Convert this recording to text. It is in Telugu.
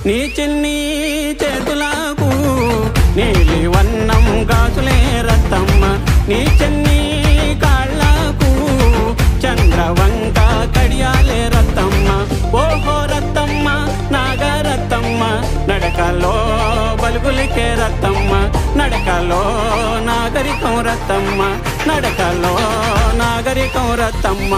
నీ చిన్ని చేతులకు నీలి వన్నం గాజులే రత్తమ్మ నీ చిన్ని కాళ్ళకు చంద్రవంక కడియాలే రత్తమ్మ ఓహో రత్తమ్మ నాగరత్తమ్మ నడకలో బలుగులికే రత్తమ్మ నడకలో నాగరికం రత్తమ్మ నడకలో నాగరికం రత్తమ్మ